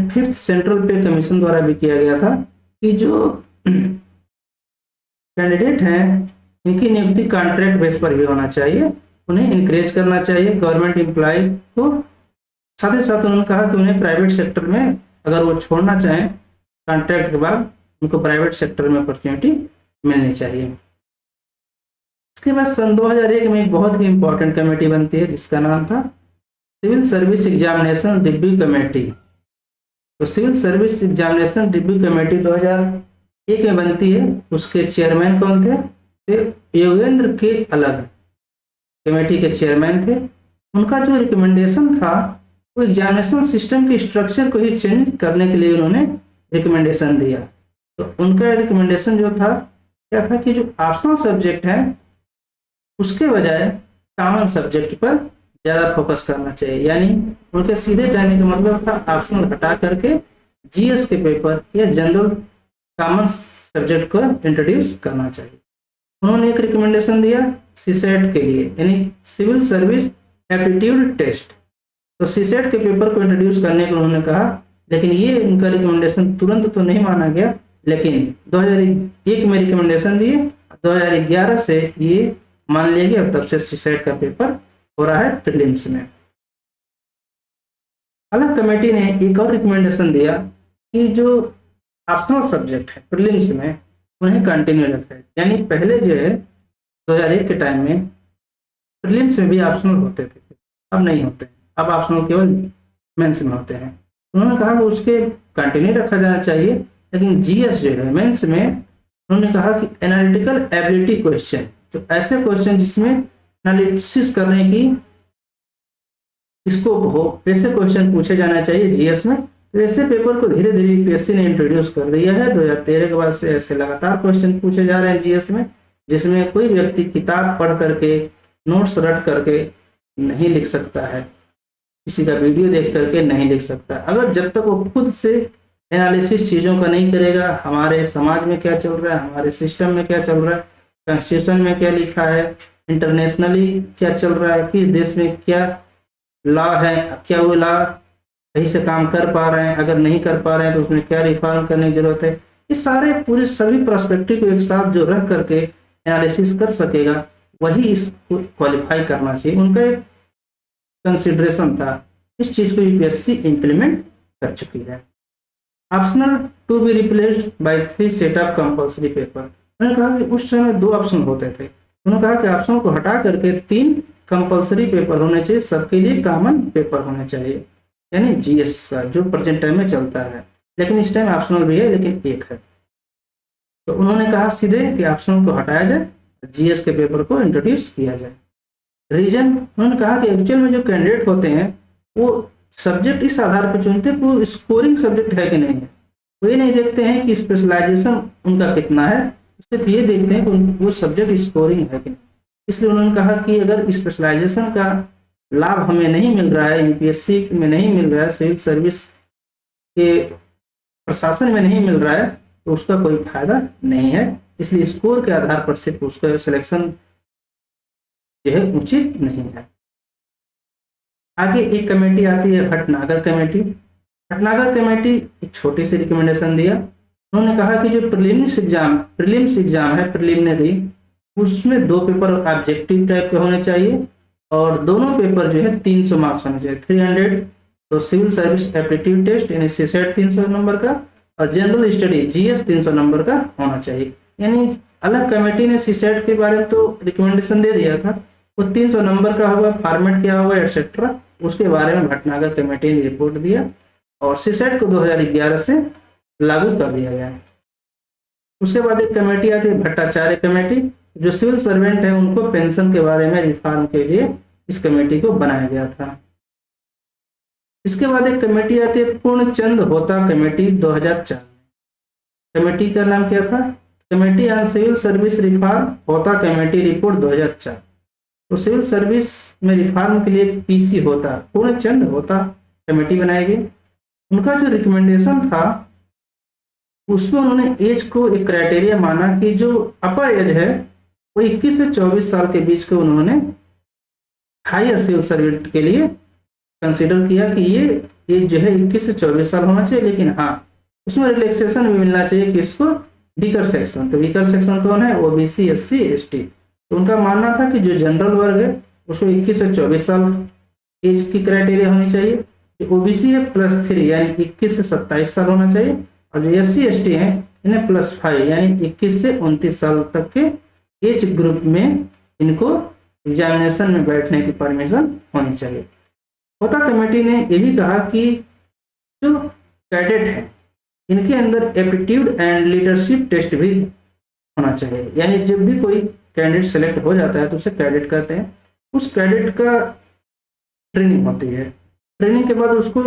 5th सेंट्रल पे कमीशन द्वारा भी किया गया था कि जो कैंडिडेट हैं इनकी नियुक्ति कॉन्ट्रैक्ट बेस पर भी होना चाहिए, उन्हें इनकरेज करना चाहिए गवर्नमेंट एम्प्लॉय को। साथ ही साथ उन्होंने कहा कि उन्हें प्राइवेट सेक्टर में अगर वो छोड़ना चाहें कॉन्ट्रैक्ट के बाद, उनको प्राइवेट सेक्टर में अपॉर्चुनिटी मिलनी चाहिए। इसके बाद सन 2001 में एक बहुत ही इंपॉर्टेंट कमेटी बनती है जिसका नाम था civil service examination review committee. तो civil service examination review committee 2001 में बनती है। उसके चेयरमैन कौन थे? योगेंद्र के अलग कमेटी के चेयरमैन थे। उनका जो रिकमेंडेशन था वो एग्जामिनेशन सिस्टम के स्ट्रक्चर को ही चेंज करने के लिए उन्होंने रिकमेंडेशन दिया। तो उनका रिकमेंडेशन जो था क्या था कि जो ऑप्शनल सब्जेक्ट है उसके बजाय कॉमन सब्जेक्ट पर ज़्यादा फोकस करना चाहिए। यानी उनके सीधे कहने का मतलब था ऑप्शनल हटा करके जीएस के पेपर या जनरल कॉमन सब्जेक्ट को इंट्रोड्यूस करना चाहिए। उन्होंने एक रिकमेंडेशन दिया सीसेट के लिए, यानी सिविल सर्विस एप्टीट्यूड टेस्ट। तो सीसेट के पेपर को इंट्रोड्यूस करने को उन्होंने कहा, लेकिन ये उनका रिकमेंडेशन तुरंत तो नहीं माना गया, लेकिन 2001 में रिकमेंडेशन दिए, 2011 से ये मान लिया गया, तब से सीसेट का पेपर हो रहा है प्रीलिम्स में। अलग कमेटी ने एक और रिकमेंडेशन दिया कि जो ऑप्शनल सब्जेक्ट है प्रीलिम्स में उन्हें कंटिन्यू रखें। यानी पहले जो है 2001 के टाइम में प्रीलिम्स में भी ऑप्शनल होते थे, अब नहीं होते, अब ऑप्शनल केवल मेंस में होते हैं। उन्होंने कहा कि उसके कंटिन्यू रखा जाना चाहिए, लेकिन जीएस जो है मेंस में उन्होंने कहा कि एनालिटिकल एबिलिटी क्वेश्चन, तो ऐसे क्वेश्चन जिसमें एनालिसिस करने की स्कोप हो, ऐसे क्वेश्चन पूछे जाना चाहिए जीएस में। तो ऐसे पेपर को धीरे धीरे यूपीएससी ने इंट्रोड्यूस कर दिया है। 2013 के बाद से ऐसे लगातार क्वेश्चन पूछे जा रहे हैं जीएस में, जिसमें कोई व्यक्ति किताब पढ़ करके, नोट्स रट करके नहीं लिख सकता है, किसी का वीडियो देख करके नहीं लिख सकता। अगर जब तक वो खुद से एनालिसिस चीज़ों का नहीं करेगा, हमारे समाज में क्या चल रहा है, हमारे सिस्टम में क्या चल रहा है, कॉन्स्टिट्यूशन में क्या लिखा है, इंटरनेशनली क्या चल रहा है, किस देश में क्या लॉ है, क्या वो लॉ सही से काम कर पा रहे हैं, अगर नहीं कर पा रहे हैं तो उसमें क्या रिफॉर्म करने की जरूरत है, ये सारे पूरे सभी पर्सपेक्टिव को एक साथ जो रख करके एनालिसिस कर सकेगा वही इसको क्वालिफाई करना चाहिए। उनका एक कंसिडरेशन था, इस चीज को यूपीएससी इंप्लीमेंट कर चुकी है। Optional to be replaced by 3 set of compulsory paper. उन्होंने कहा कि उस समय 2 ऑप्शन होते थे, उन्होंने कहा कि ऑप्शन को हटा करके 3 कंपल्सरी पेपर होने चाहिए, सबके लिए कॉमन पेपर होने चाहिए, यानी जीएस का जो प्रेजेंट टाइम में चलता है, लेकिन इस टाइम ऑप्शनल भी है लेकिन एक है। तो उन्होंने कहा सीधे कि ऑप्शनल को हटाया जाए, जीएस के पेपर को इंट्रोड्यूस किया जाए। रीजन, उन्होंने कहा कि एक्चुअल में जो कैंडिडेट होते हैं वो सब्जेक्ट इस आधार पर चुनते हैं वो स्कोरिंग सब्जेक्ट है कि नहीं है। वो ये नहीं देखते हैं कि स्पेशलाइजेशन उनका कितना है, सिर्फ ये देखते हैं कि वो सब्जेक्ट स्कोरिंग है कि नहीं। इसलिए उन्होंने कहा कि अगर स्पेशलाइजेशन का लाभ हमें नहीं मिल रहा है, यूपीएससी में नहीं मिल रहा है, सिविल सर्विस के प्रशासन में नहीं मिल रहा है, तो उसका कोई फायदा नहीं है। इसलिए स्कोर के आधार पर सिर्फ उसका सिलेक्शन जो है उचित नहीं है। आगे एक कमेटी आती है भटनागर कमेटी। भटनागर कमेटी एक छोटी सी रिकमेंडेशन दिया। उन्होंने कहा कि जो प्रीलिम्स एग्जाम है प्रिलिमिनरी, उसमें 2 पेपर ऑब्जेक्टिव टाइप के होने चाहिए और दोनों पेपर जो है 300 मार्क्स होने चाहिए, 300। तो सिविल सर्विस एप्टीट्यूड टेस्ट यानी सीसेट 300 नंबर का और जनरल स्टडी जीएस 300 नंबर का होना चाहिए। यानी अलग कमेटी ने सीसेट के बारे में तो रिकमेंडेशन दे दिया था, वो 300 नंबर का होगा, फॉर्मेट क्या होगा एटसेट्रा, उसके बारे में भटनागर कमेटी ने रिपोर्ट दिया और सीसेट को 2011 से लागू कर दिया गया। उसके बाद एक कमेटी आती है भट्टाचार्य कमेटी। जो सिविल सर्वेंट है उनको पेंशन के बारे में रिफॉर्म के लिए इस कमेटी को बनाया गया था। इसके बाद एक कमेटी आती है पूर्णचंद होता कमेटी 2004। कमेटी का नाम क्या था? Committee on civil service reform होता कमेटी रिपोर्ट 2004। तो सिविल सर्विस में रिफॉर्म के लिए पीसी होता पूर्णचंद होता कमेटी बनाई गई। उनका जो रिकमेंडेशन था उसमें उन्होंने एज को एक क्राइटेरिया माना कि जो अपर एज है वो 21 से 24 साल के बीच को उन्होंने हायर सिविल सर्वेंट के लिए कंसीडर किया कि ये एज जो है 21 से 24 साल होना चाहिए, लेकिन हाँ उसमें रिलैक्सेशन भी मिलना चाहिए कि इसको वीकर सेक्शन, तो वीकर सेक्शन कौन है? OBC, SC, ST. तो उनका मानना था कि जो जनरल वर्ग है उसको 21 से 24 साल एज की क्राइटेरिया होनी चाहिए, ओबीसी है +3 यानी 21 से 27 साल होना चाहिए, और जो एससी एसटी हैं इन्हें +5 यानी 21 से 29 साल तक के एज ग्रुप में इनको एग्जामिनेशन में बैठने की परमिशन होनी चाहिए। होता कमेटी ने यह भी कहा कि जो कैडेट है इनके अंदर एप्टीट्यूड एंड लीडरशिप टेस्ट भी होना चाहिए, यानी जब भी कोई कैंडिडेट सेलेक्ट हो जाता है तो उसे कैडेट कहते हैं। उस कैडेट का ट्रेनिंग होती है, ट्रेनिंग के बाद उसको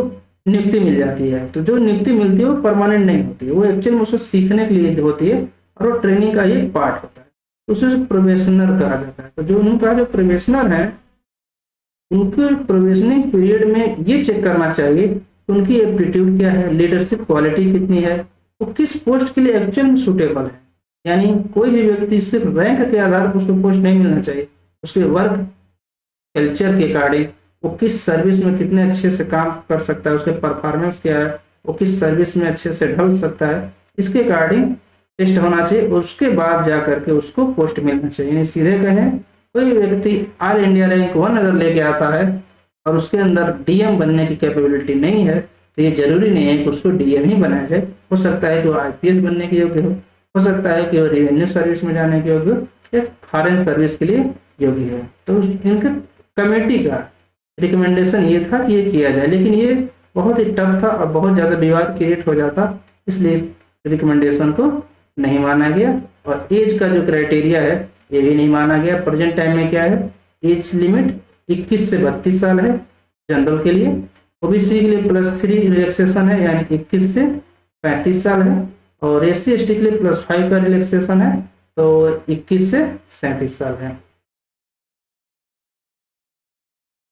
नियुक्ति मिल जाती है, तो जो नियुक्ति मिलती है वो परमानेंट नहीं होती है, वो एक्चुअल में उसको सीखने के लिए होती है और वो ट्रेनिंग का ही पार्ट होता है, तो उसे प्रोबेशनर कहा जाता है। तो जो उनका जो प्रोबेशनर है उनके प्रोबेशनिंग पीरियड में ये चेक करना चाहिए कि उनकी एप्टीट्यूड क्या है, लीडरशिप क्वालिटी कितनी है, वो किस पोस्ट के लिए एक्चुअल में सूटेबल है। यानी कोई भी व्यक्ति सिर्फ रैंक के आधार पर उसको पोस्ट नहीं मिलना चाहिए, उसके वर्क कल्चर के अकॉर्डिंग वो किस सर्विस में कितने अच्छे से काम कर सकता है, उसके परफॉर्मेंस क्या है, वो किस सर्विस में अच्छे से ढल सकता है, इसके अकॉर्डिंग टेस्ट होना चाहिए। उसके बाद जा करके उसको पोस्ट मिलना चाहिए। यानी सीधे कहें कोई व्यक्ति ऑल इंडिया रैंक 1 अगर लेके आता है और उसके अंदर डीएम बनने की कैपेबिलिटी नहीं है तो ये जरूरी नहीं है कि उसको डीएम ही बनाया जाए। हो सकता है कि वो आईपीएस बनने के योग्य हो सकता है कि वो रेवेन्यू सर्विस में जाने के योग्य हो, या फॉरेन सर्विस के लिए योग्य हो। तो इनके कमेटी का रिकमेंडेशन ये था कि ये किया जाए, लेकिन ये बहुत ही टफ था और बहुत ज़्यादा विवाद क्रिएट हो जाता, इसलिए इस रिकमेंडेशन को नहीं माना गया। और एज का जो क्राइटेरिया है ये भी नहीं माना गया। प्रेजेंट टाइम में क्या है, एज लिमिट 21 से 32 साल है जनरल के लिए, ओबीसी के लिए +3 रिलैक्सेशन है यानी 21 से 35 साल है, और एससी एसटी के लिए +5 का रिलैक्सेशन है तो 21 से 37 साल है।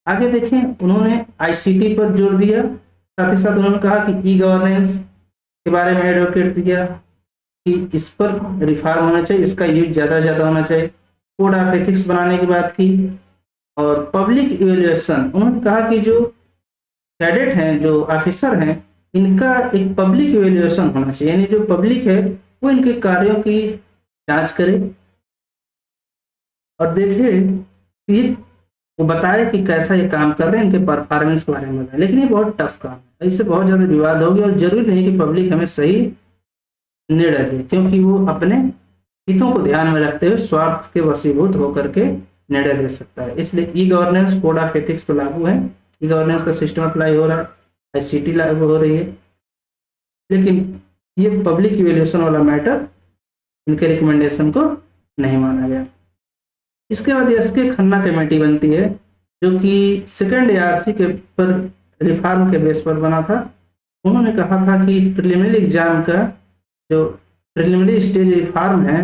आगे देखें, उन्होंने आईसीटी पर जोर दिया, साथ ही साथ उन्होंने कहा कि ई गवर्नेंस के बारे में एडवोकेट दिया कि इस पर रिफॉर्म होना चाहिए, इसका यूज ज़्यादा से ज़्यादा होना चाहिए। कोड ऑफ एथिक्स बनाने की बात की, और पब्लिक इवेल्युएशन, उन्होंने कहा कि जो कैडेट हैं, जो ऑफिसर हैं, इनका एक पब्लिक इवेल्युएशन होना चाहिए, यानी जो पब्लिक है वो इनके कार्यों की जांच करे और देखे कि वो बताए कि कैसा ये काम कर रहे हैं, इनके परफॉर्मेंस के बारे में बताए। लेकिन ये बहुत टफ काम है, इससे बहुत ज़्यादा विवाद हो गया और जरूरी नहीं कि पब्लिक हमें सही निर्णय दे, क्योंकि वो अपने हितों को ध्यान में रखते हुए स्वार्थ के वशीभूत होकर के निर्णय दे सकता है। इसलिए e governance code of ethics तो लागू है, ई गवर्नेंस का सिस्टम अप्लाई हो रहा है, आईसीटी लागू हो रही है, लेकिन ये पब्लिक इवेल्युएशन वाला मैटर इनके रिकमेंडेशन को नहीं माना गया। इसके बाद एसके खन्ना कमेटी बनती है जो कि सेकंड एआरसी के पर रिफॉर्म के बेस पर बना था। उन्होंने कहा था कि प्रिलिमिनरी एग्जाम का जो प्रिलिमिनरी स्टेज रिफॉर्म है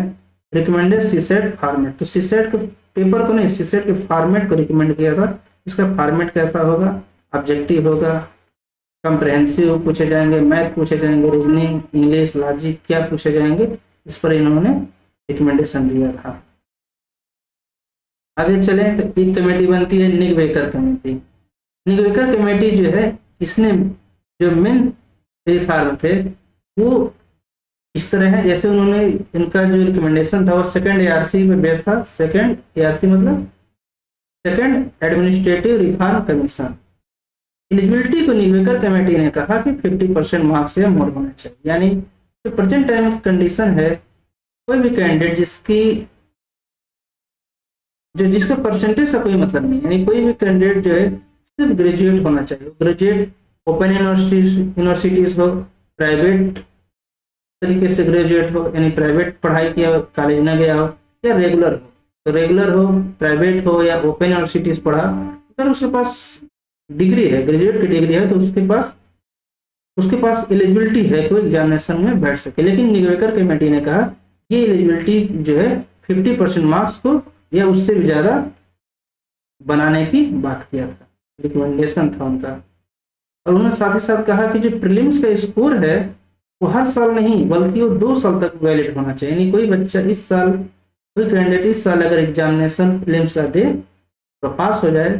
रिकमेंडेड सीसेट फॉर्मेट, तो सीसेट पेपर को नहीं, सीसेट के फॉर्मेट को रिकमेंड किया था। इसका फॉर्मेट कैसा होगा, ऑब्जेक्टिव होगा, कंप्रहेंसिव पूछे जाएंगे, मैथ पूछे जाएंगे, रीजनिंग, इंग्लिश, लॉजिक क्या पूछे जाएंगे, इस पर इन्होंने रिकमेंडेशन दिया था। आगे चले तो एक कमेटी बनती है निगवेकर कमेटी। निगवेकर कमेटी जो है, इसने जो मेन रिफॉर्म थे वो इस तरह है, जैसे उन्होंने इनका जो रिकमेंडेशन था वो सेकंड एआरसी पे बेस्ड था। सेकंड एआरसी मतलब second administrative reform commission. Eligibility को निगवेकर कमेटी ने कहा कि 50% मार्क्स से मोर होना चाहिए, यानी जो प्रेजेंट टाइम की कंडीशन है, कोई भी कैंडिडेट जिसका परसेंटेज का कोई मतलब नहीं, यानी कोई भी कैंडिडेट जो है सिर्फ ग्रेजुएट होना चाहिए। ग्रेजुएट ओपन यूनिवर्सिटीज हो, प्राइवेट तरीके से ग्रेजुएट हो, यानी प्राइवेट पढ़ाई किया हो, कॉलेज न गया हो, या रेगुलर हो। तो रेगुलर हो, प्राइवेट हो या ओपन यूनिवर्सिटीज पढ़ा, अगर उसके पास डिग्री है, ग्रेजुएट की डिग्री है, तो उसके पास एलिजिबिलिटी है कोई एग्जामिनेशन में बैठ सके। लेकिन निगवेकर कमेटी ने कहा ये एलिजिबिलिटी जो है 50% मार्क्स को या उससे भी ज्यादा बनाने की बात किया था, रिकमेंडेशन था उनका। और उन्होंने साथ ही साथ कहा कि जो प्रीलिम्स का स्कोर है वो हर साल नहीं बल्कि वो 2 साल तक वैलिड होना चाहिए। यानी कोई बच्चा कोई कैंडिडेट इस साल अगर एग्जामिनेशन प्रीलिम्स का दे तो पास हो जाए,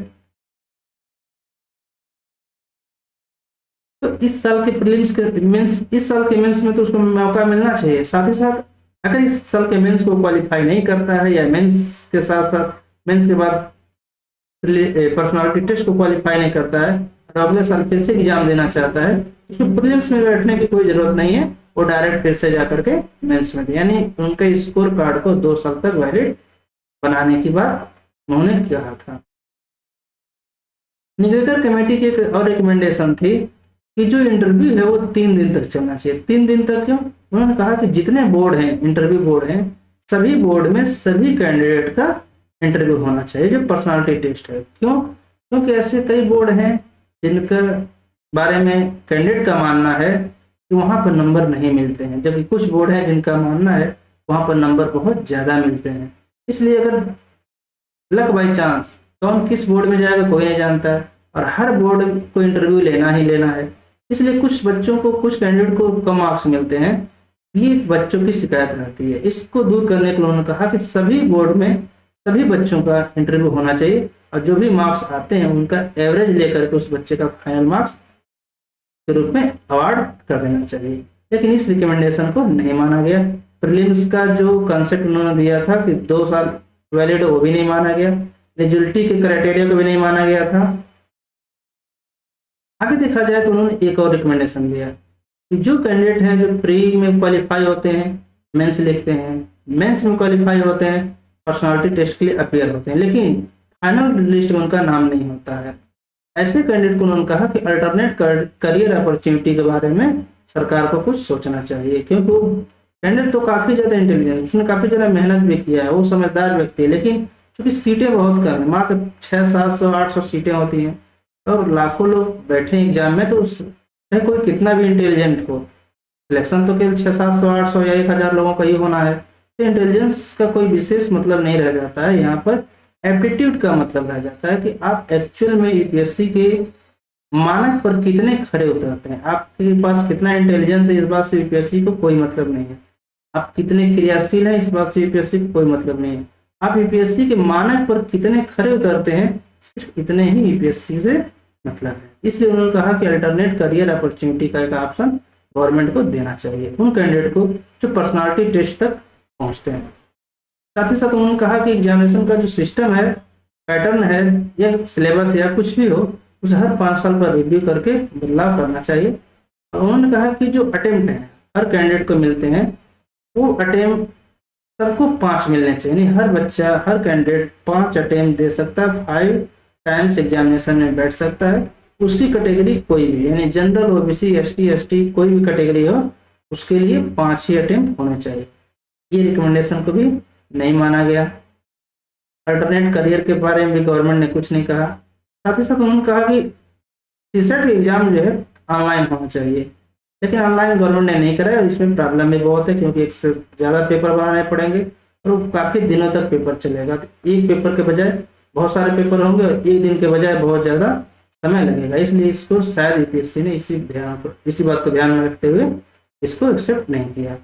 तो इस साल के प्रीलिम्स के मेंस, इस साल के मेंस में तो उसको मौका मिलना चाहिए। साथ ही साथ अगर इस साल के मेंस को क्वालिफाई नहीं करता है या मेंस के साथ साथ मेंस के बाद पर्सनालिटी टेस्ट को क्वालिफाई नहीं करता है और अगले साल फिर से एग्जाम देना चाहता है, उसको प्रीलिम्स में बैठने की कोई जरूरत नहीं है, वो डायरेक्ट फिर से जाकर के मेंस में दे। यानी उनके स्कोर कार्ड को 2 साल तक वैलिड बनाने की बात उन्होंने कहा था। निगवेकर कमेटी की एक और रिकमेंडेशन थी कि जो इंटरव्यू है वो 3 दिन तक चलना चाहिए। 3 दिन तक क्यों? उन्होंने कहा कि जितने बोर्ड हैं, इंटरव्यू बोर्ड हैं, सभी बोर्ड में सभी कैंडिडेट का इंटरव्यू होना चाहिए जो पर्सनालिटी टेस्ट है। क्यों? क्योंकि ऐसे कई बोर्ड हैं जिनका बारे में कैंडिडेट का मानना है कि वहाँ पर नंबर नहीं मिलते हैं, जबकि कुछ बोर्ड हैं जिनका मानना है वहाँ पर नंबर बहुत ज़्यादा मिलते हैं। इसलिए अगर लक बाई चांस कौन किस बोर्ड में जाएगा कोई नहीं जानता है, और हर बोर्ड को इंटरव्यू लेना ही लेना है, इसलिए कुछ बच्चों को, कुछ कैंडिडेट को कम मार्क्स मिलते हैं। ये बच्चों की शिकायत रहती है। इसको दूर करने के लिए उन्होंने कहा कि सभी बोर्ड में सभी बच्चों का इंटरव्यू होना चाहिए और जो भी मार्क्स आते हैं उनका एवरेज लेकर के उस बच्चे का फाइनल मार्क्स के रूप में अवार्ड कर देना चाहिए। लेकिन इस रिकमेंडेशन को नहीं माना गया। प्रीलिम्स का जो कंसेप्ट उन्होंने दिया था कि 2 साल वैलिड, वो भी नहीं माना गया। एलिजिबिलिटी के क्राइटेरिया को भी नहीं माना गया था। आगे देखा जाए तो उन्होंने एक और रिकमेंडेशन दिया कि जो कैंडिडेट हैं जो प्री में क्वालिफाई होते हैं, मेंस लिखते हैं, मेंस में क्वालिफाई होते हैं, पर्सनालिटी टेस्ट के लिए अपीयर होते हैं, लेकिन फाइनल लिस्ट में उनका नाम नहीं होता है, ऐसे कैंडिडेट को उन्होंने कहा कि अल्टरनेट करियर अपॉर्चुनिटी के बारे में सरकार को कुछ सोचना चाहिए। क्योंकि वो कैंडिडेट तो काफ़ी ज़्यादा इंटेलिजेंट, उसने काफ़ी ज़्यादा मेहनत भी किया है, वो समझदार व्यक्ति है, लेकिन चूँकि सीटें बहुत कम है, मात्र 600-700-800 सीटें होती हैं और लाखों लोग बैठे एग्जाम में, तो चाहे कोई कितना भी इंटेलिजेंट हो, सिलेक्शन तो केवल 600-700-800 या 1000 लोगों का ही होना है। तो इंटेलिजेंस का कोई विशेष मतलब नहीं रह जाता है, यहाँ पर एप्टीट्यूड का मतलब रह जाता है कि आप एक्चुअल में यूपीएससी के मानक पर कितने खरे उतरते हैं, आपके पास कितना इंटेलिजेंस है, इस बात से यूपीएससी को कोई मतलब नहीं है। आप कितने क्रियाशील हैं, इस बात से यूपीएससी को कोई मतलब नहीं है। आप यूपीएससी के मानक पर कितने खरे उतरते हैं, सिर्फ इतने ही यूपीएससी से मतलब है। इसलिए उन्होंने कहा कि अल्टरनेट करियर अपॉर्चुनिटी का एक ऑप्शन गवर्नमेंट को देना चाहिए उन कैंडिडेट को जो पर्सनालिटी टेस्ट तक पहुंचते हैं। साथ ही साथ उन्होंने कहा कि एग्जामिनेशन का जो सिस्टम है, पैटर्न है या सिलेबस या कुछ भी हो, उसे हर 5 साल पर रिव्यू करके बदलाव करना चाहिए। और उन्होंने कहा कि जो अटेम्प्ट हैं हर कैंडिडेट को मिलते हैं, वो अटेम्प्ट सबको 5 मिलने चाहिए। हर बच्चा, हर कैंडिडेट 5 अटेम्प्ट दे सकता है, 5 टाइम्स एग्जामिनेशन में बैठ सकता है। उसकी कैटेगरी कोई भी, यानी जनरल, ओबीसी, एसटी, कोई भी कैटेगरी हो, उसके लिए 5 ही अटेम्प्ट होने चाहिए। ये रिकमेंडेशन को भी नहीं माना गया। अल्टरनेट करियर के बारे में भी गवर्नमेंट ने कुछ नहीं कहा। साथ ही साथ उन्होंने कहा कि सीसेट एग्जाम जो है ऑनलाइन होना चाहिए, लेकिन ऑनलाइन गवर्नमेंट ने नहीं कराया। इसमें प्रॉब्लम भी बहुत है क्योंकि एक से ज़्यादा पेपर बनाने पड़ेंगे और वो काफ़ी दिनों तक पेपर चलेगा। तो एक पेपर के बजाय बहुत सारे पेपर होंगे और एक दिन के बजाय बहुत ज़्यादा समय लगेगा। इसलिए इसको शायद यूपीएससी ने इसी बात को ध्यान में रखते हुए इसको एक्सेप्ट नहीं किया।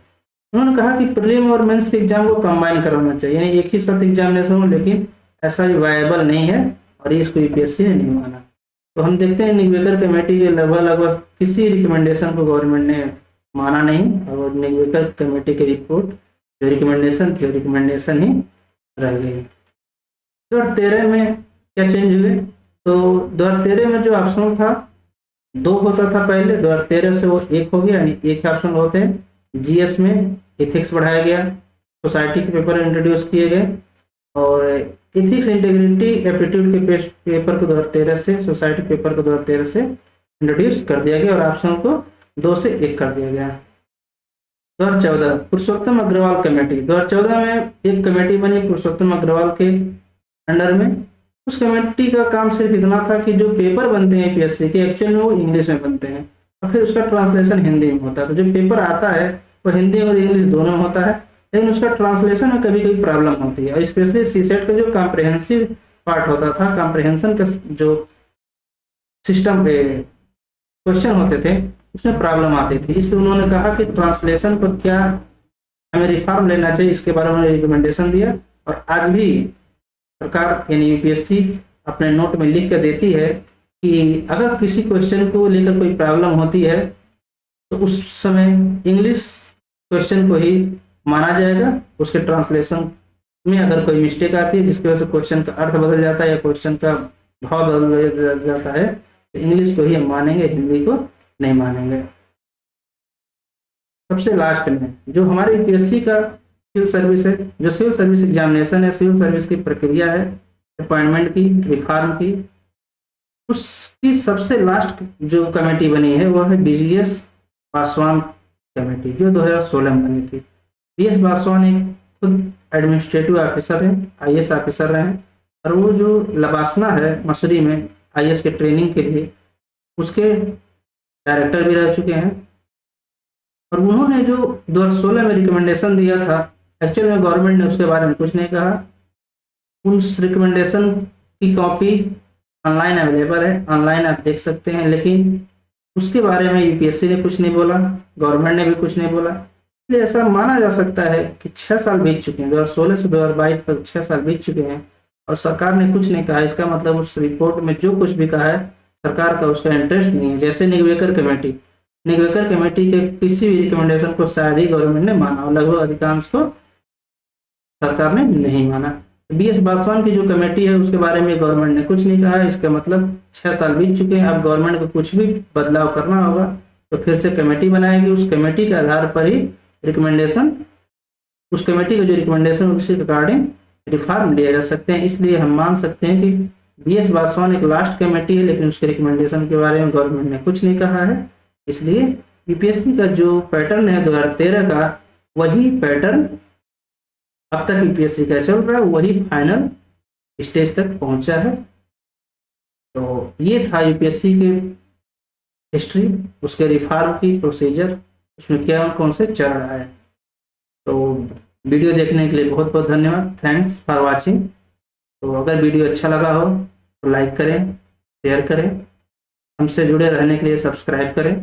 उन्होंने कहा कि प्रीलिम और मेंस के एग्जाम को कंबाइन करवाना चाहिए, यानी एक ही साथ एग्जामिनेशन हो, लेकिन ऐसा भी वायबल नहीं है और इसको यूपीएससी ने नहीं माना। तो हम देखते हैं निगवेकर कमेटी के लगभग किसी रिकमेंडेशन को गवर्नमेंट ने माना नहीं और निगवेकर कमेटी की रिपोर्ट जो रिकमेंडेशन थी रिकमेंडेशन ही रह गई। 2013 में क्या चेंज हुए? तो 2013 में जो ऑप्शनल था 2 होता था पहले, 2013 से वो 1 हो गया, यानी एक ऑप्शन होते हैं। जीएस में एथिक्स बढ़ाया गया, सोसाइटी के पेपर इंट्रोड्यूस किए गए और एथिक्स इंटीग्रिटी एप्टीट्यूड के पेपर को 2013 से, सोसाइटी पेपर को 2013 से इंट्रोड्यूस कर दिया गया और ऑप्शन को 2 से 1 कर दिया गया। 2014 पुरुषोत्तम अग्रवाल कमेटी, 2014 में एक कमेटी बनी पुरुषोत्तम अग्रवाल के अंडर में। उस कमेटी का काम सिर्फ इतना था कि जो पेपर बनते हैं यूपीएससी के एक्चुअल में वो इंग्लिश में बनते हैं और फिर उसका ट्रांसलेशन हिंदी में होता है। तो जो पेपर आता है वो हिंदी और इंग्लिश दोनों में होता है, लेकिन उसका ट्रांसलेशन में कभी कभी प्रॉब्लम होती है और स्पेशली सीसेट का जो कॉम्प्रिहेंसिव पार्ट होता था, कॉम्प्रिहेंशन का जो सिस्टम पे क्वेश्चन होते थे उसमें प्रॉब्लम आती थी। इसलिए उन्होंने कहा कि ट्रांसलेशन पर क्या हमें रिफॉर्म लेना चाहिए, इसके बारे में रिकमेंडेशन दिया। और आज भी सरकार यानी यूपीएससी अपने नोट में लिख कर देती है कि अगर किसी क्वेश्चन को लेकर कोई प्रॉब्लम होती है तो उस समय इंग्लिश क्वेश्चन को ही माना जाएगा। उसके ट्रांसलेशन में अगर कोई मिस्टेक आती है जिसकी वजह से क्वेश्चन का अर्थ बदल जाता है या क्वेश्चन का भाव बदल जाता है तो इंग्लिश को ही हम मानेंगे, हिंदी को नहीं मानेंगे। सबसे लास्ट में जो हमारे यूपीएससी का सिविल सर्विस है, जो सिविल सर्विस एग्जामिनेशन है, सिविल सर्विस की प्रक्रिया है अपॉइंटमेंट की, रिफॉर्म की, उसकी सबसे लास्ट जो कमेटी बनी है वो है बीजीएस पासवान कमेटी जो 2016 में बनी थी। बीएस पासवान एक खुद एडमिनिस्ट्रेटिव ऑफिसर है, आईएएस ऑफिसर रहे हैं और वो जो लबासना है मसूरी में आईएएस के ट्रेनिंग के लिए उसके डायरेक्टर भी रह चुके हैं। और उन्होंने जो 2016 में रिकमेंडेशन दिया था एक्चुअल में गवर्नमेंट ने उसके बारे में कुछ नहीं कहा। उस रिकमेंडेशन की कॉपी ऑनलाइन अवेलेबल है, ऑनलाइन आप देख सकते हैं, लेकिन उसके बारे में यूपीएससी ने कुछ नहीं बोला, गवर्नमेंट ने भी कुछ नहीं बोला। इसलिए ऐसा माना जा सकता है कि 6 साल बीत चुके हैं, 2016 से 2022 तक 6 साल बीत चुके हैं और सरकार ने कुछ नहीं कहा। इसका मतलब उस रिपोर्ट में जो कुछ भी कहा है सरकार का उसका इंटरेस्ट नहीं है। जैसे निगवेकर कमेटी के किसी भी रिकमेंडेशन को शायद ही गवर्नमेंट ने माना और लगभग अधिकांश को सरकार ने नहीं माना। बीएस पासवान की जो कमेटी है उसके बारे में गवर्नमेंट ने कुछ नहीं कहा है। इसका मतलब 6 साल बीत चुके हैं, अब गवर्नमेंट को कुछ भी बदलाव करना होगा तो फिर से कमेटी बनाएगी, उस कमेटी के आधार पर ही रिकमेंडेशन, उस कमेटी का जो रिकमेंडेशन उसी अकॉर्डिंग रिफॉर्म लिए जा सकते हैं। इसलिए हम मान सकते हैं कि बीएस पासवान एक लास्ट कमेटी है, लेकिन उसके रिकमेंडेशन के बारे में गवर्नमेंट ने कुछ नहीं कहा है। इसलिए यूपीएससी का जो पैटर्न है 2013 का, वही पैटर्न अब तक यूपीएससी का चल रहा है, वही फाइनल स्टेज तक पहुंचा है। तो ये था यूपीएससी के हिस्ट्री, उसके रिफॉर्म की प्रोसीजर, उसमें क्या कौन से चल रहा है। तो वीडियो देखने के लिए बहुत बहुत धन्यवाद, थैंक्स फॉर वाचिंग। तो अगर वीडियो अच्छा लगा हो तो लाइक करें, शेयर करें, हमसे जुड़े रहने के लिए सब्सक्राइब करें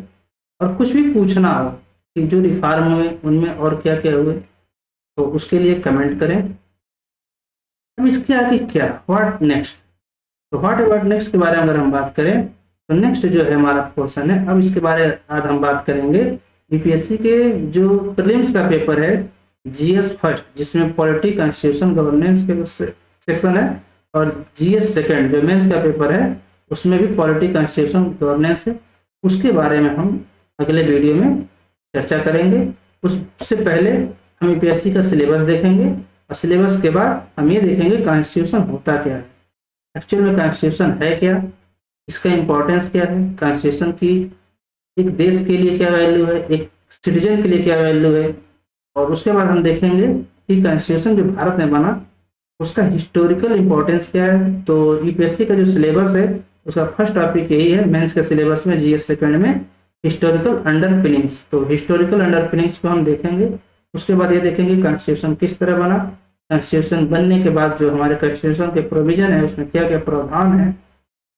और कुछ भी पूछना हो कि जो रिफॉर्म हुए उनमें और क्या क्या हुए तो उसके लिए कमेंट करें। अब इसके आगे क्या, व्हाट नेक्स्ट, तो व्हाट नेक्स्ट के बारे में अगर हम बात करें तो नेक्स्ट जो है हमारा पोर्शन है, अब इसके बारे में आज हम बात करेंगे यूपीएससी के जो प्रीलिम्स का पेपर है जीएस फर्स्ट, जिसमें पॉलिटी कॉन्स्टिट्यूशन गवर्नेंस के सेक्शन है, और जीएस सेकंड जो मेंस का पेपर है उसमें भी पॉलिटी कॉन्स्टिट्यूशन गवर्नेंस है। उसके बारे में हम अगले वीडियो में चर्चा करेंगे। उससे पहले हम यूपीएससी का सिलेबस देखेंगे और सिलेबस के बाद हम ये देखेंगे कॉन्स्टिट्यूशन होता क्या है, एक्चुअल में कॉन्स्टिट्यूशन है क्या, इसका इम्पोर्टेंस क्या है, कॉन्स्टिट्यूशन की एक देश के लिए क्या वैल्यू है, एक सिटीजन के लिए क्या वैल्यू है। और उसके बाद हम देखेंगे कि कॉन्स्टिट्यूशन जो भारत में बना उसका हिस्टोरिकल इम्पोर्टेंस क्या है। तो यूपीएससी का जो सिलेबस है उसका फर्स्ट टॉपिक यही है मेंस के सिलेबस में, जीएस सेकंड में हिस्टोरिकल अंडरपिनिंग्स। तो हिस्टोरिकल अंडरपिनिंग्स को हम देखेंगे। उसके बाद ये देखेंगे कॉन्स्टिट्यूशन किस तरह बना, कॉन्स्टिट्यूशन बनने के बाद जो हमारे कॉन्स्टिट्यूशन के प्रोविजन है उसमें क्या क्या प्रावधान है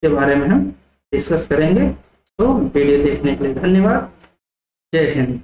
के बारे में हम डिस्कस करेंगे। तो वीडियो देखने के लिए धन्यवाद। जय हिंद।